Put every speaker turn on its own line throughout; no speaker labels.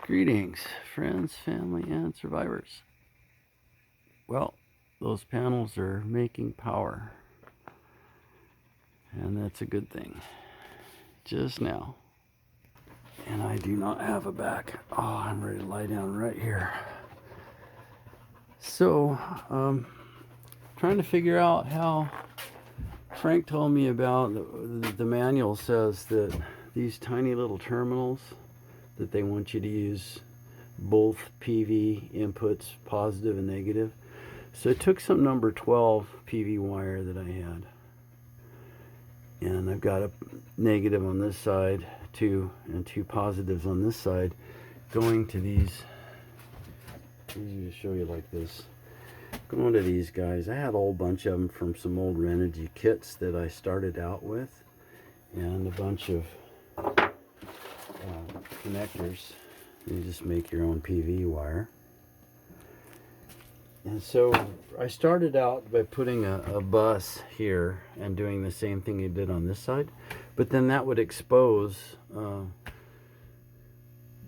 Greetings, friends, family, and survivors. Well, those panels are making power, and that's a good thing. Just now. And I do not have a back. Oh, I'm ready to lie down right here. So, trying to figure out how Frank told me about the manual says that these tiny little terminals that they want you to use both PV inputs, positive and negative. So I took some number 12 PV wire that I had, and I've got a negative on this side, and two positives on this side, going to these. Easy to show you like this. Going to these guys. I had a whole bunch of them from some old Renogy kits that I started out with, and a bunch of connectors. You just make your own PV wire. And so I started out by putting a bus here and doing the same thing you did on this side, but then that would expose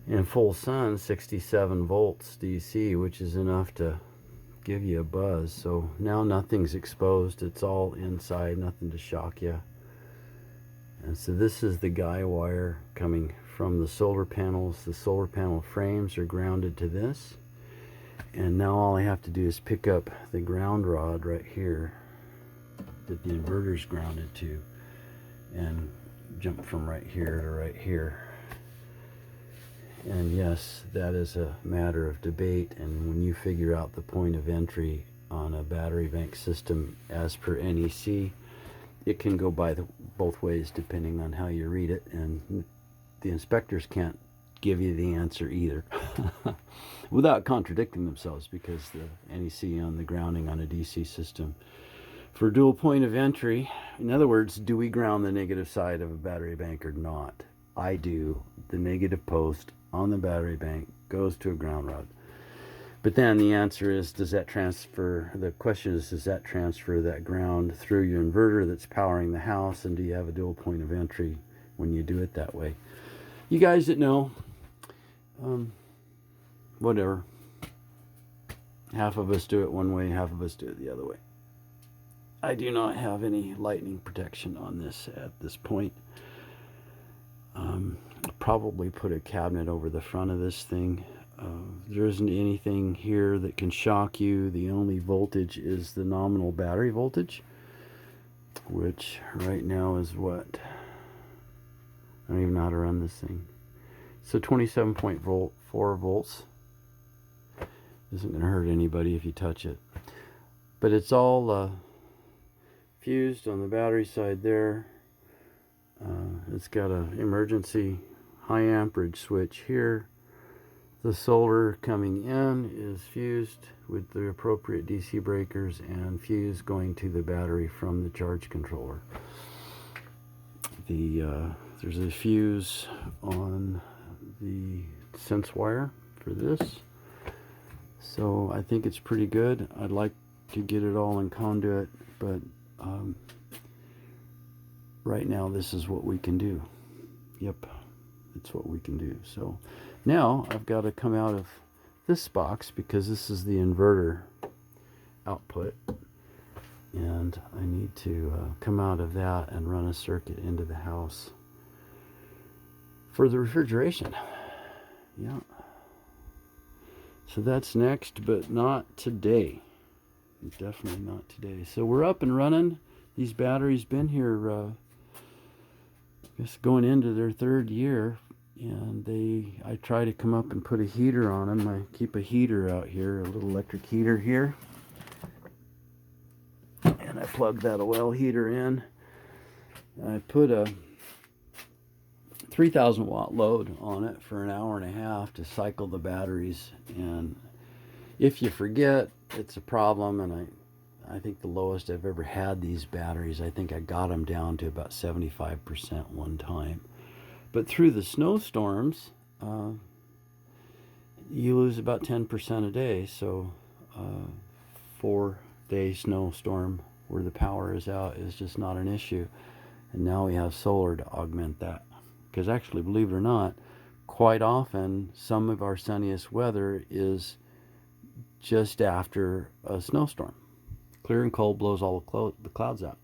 in full sun 67 volts DC, which is enough to give you a buzz. So now nothing's exposed, it's all inside, nothing to shock you. And so this is the guy wire coming from the solar panels. The solar panel frames are grounded to this. And now all I have to do is pick up the ground rod right here that the inverter's grounded to and jump from right here to right here. And yes, that is a matter of debate, and when you figure out the point of entry on a battery bank system as per NEC, it can go by both ways depending on how you read it, and the inspectors can't give you the answer either without contradicting themselves, because the NEC on the grounding on a DC system for dual point of entry, in other words, do we ground the negative side of a battery bank or not? I do. The negative post on the battery bank goes to a ground rod. But then the answer is, does that transfer, the question is, does that transfer that ground through your inverter that's powering the house, and do you have a dual point of entry when you do it that way? You guys that know, whatever. Half of us do it one way, half of us do it the other way. I do not have any lightning protection on this at this point. Probably put a cabinet over the front of this thing. There isn't anything here that can shock you. The only voltage is the nominal battery voltage, which right now is what? I don't even know how to run this thing. So 27.4 volts. Isn't going to hurt anybody if you touch it. But it's all fused on the battery side there. It's got an emergency high amperage switch here. The solar coming in is fused with the appropriate DC breakers and fuse going to the battery from the charge controller. There's a fuse on the sense wire for this. So I think it's pretty good. I'd like to get it all in conduit, but right now this is what we can do. Yep, it's what we can do. So now I've got to come out of this box because this is the inverter output, and I need to come out of that and run a circuit into the house for the refrigeration. Yeah. So that's next, but not today. Definitely not today. So we're up and running. These batteries been here, I guess going into their third year, and I try to come up and put a heater on them. I keep a heater out here, a little electric heater here, and I plug that oil heater in. I put a 3,000 watt load on it for an hour and a half to cycle the batteries, and if you forget, it's a problem. And I think the lowest I've ever had these batteries, I think I got them down to about 75% one time. But through the snowstorms, you lose about 10% a day. So 4-day snowstorm where the power is out is just not an issue. And now we have solar to augment that. Because actually, believe it or not, quite often some of our sunniest weather is just after a snowstorm. Clear and cold blows all the clouds out.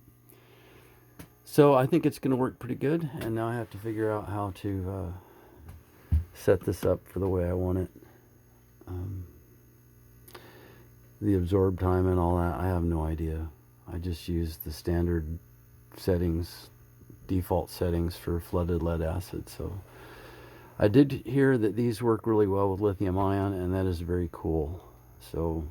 So I think it's going to work pretty good, and now I have to figure out how to set this up for the way I want it. The absorb time and all that, I have no idea. I just use the standard settings, default settings for flooded lead acid. So I did hear that these work really well with lithium ion, and that is very cool. So,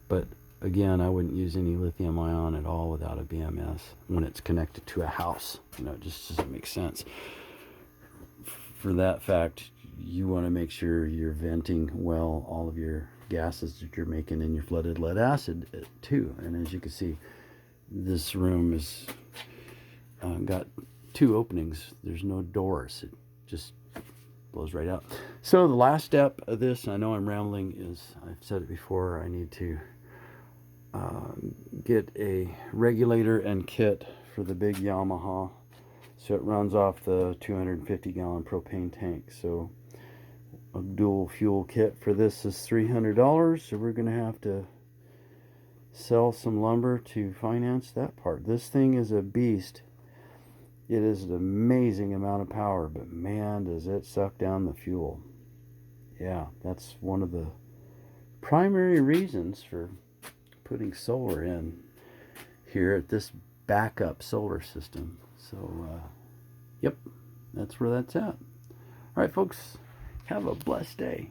but again, I wouldn't use any lithium ion at all without a BMS when it's connected to a house. You know, it just doesn't make sense. For that fact, you want to make sure you're venting well all of your gases that you're making in your flooded lead acid too. And as you can see, this room is got two openings. There's no doors. It just blows right out. So the last step of this, I know I'm rambling, is, I've said it before, I need to get a regulator and kit for the big Yamaha, so it runs off the 250 gallon propane tank. So a dual fuel kit for this is $300, so we're gonna have to sell some lumber to finance that part. This thing is a beast. It is an amazing amount of power, but man, does it suck down the fuel. Yeah, that's one of the primary reasons for putting solar in here at this backup solar system. So, yep, that's where that's at. All right, folks, have a blessed day.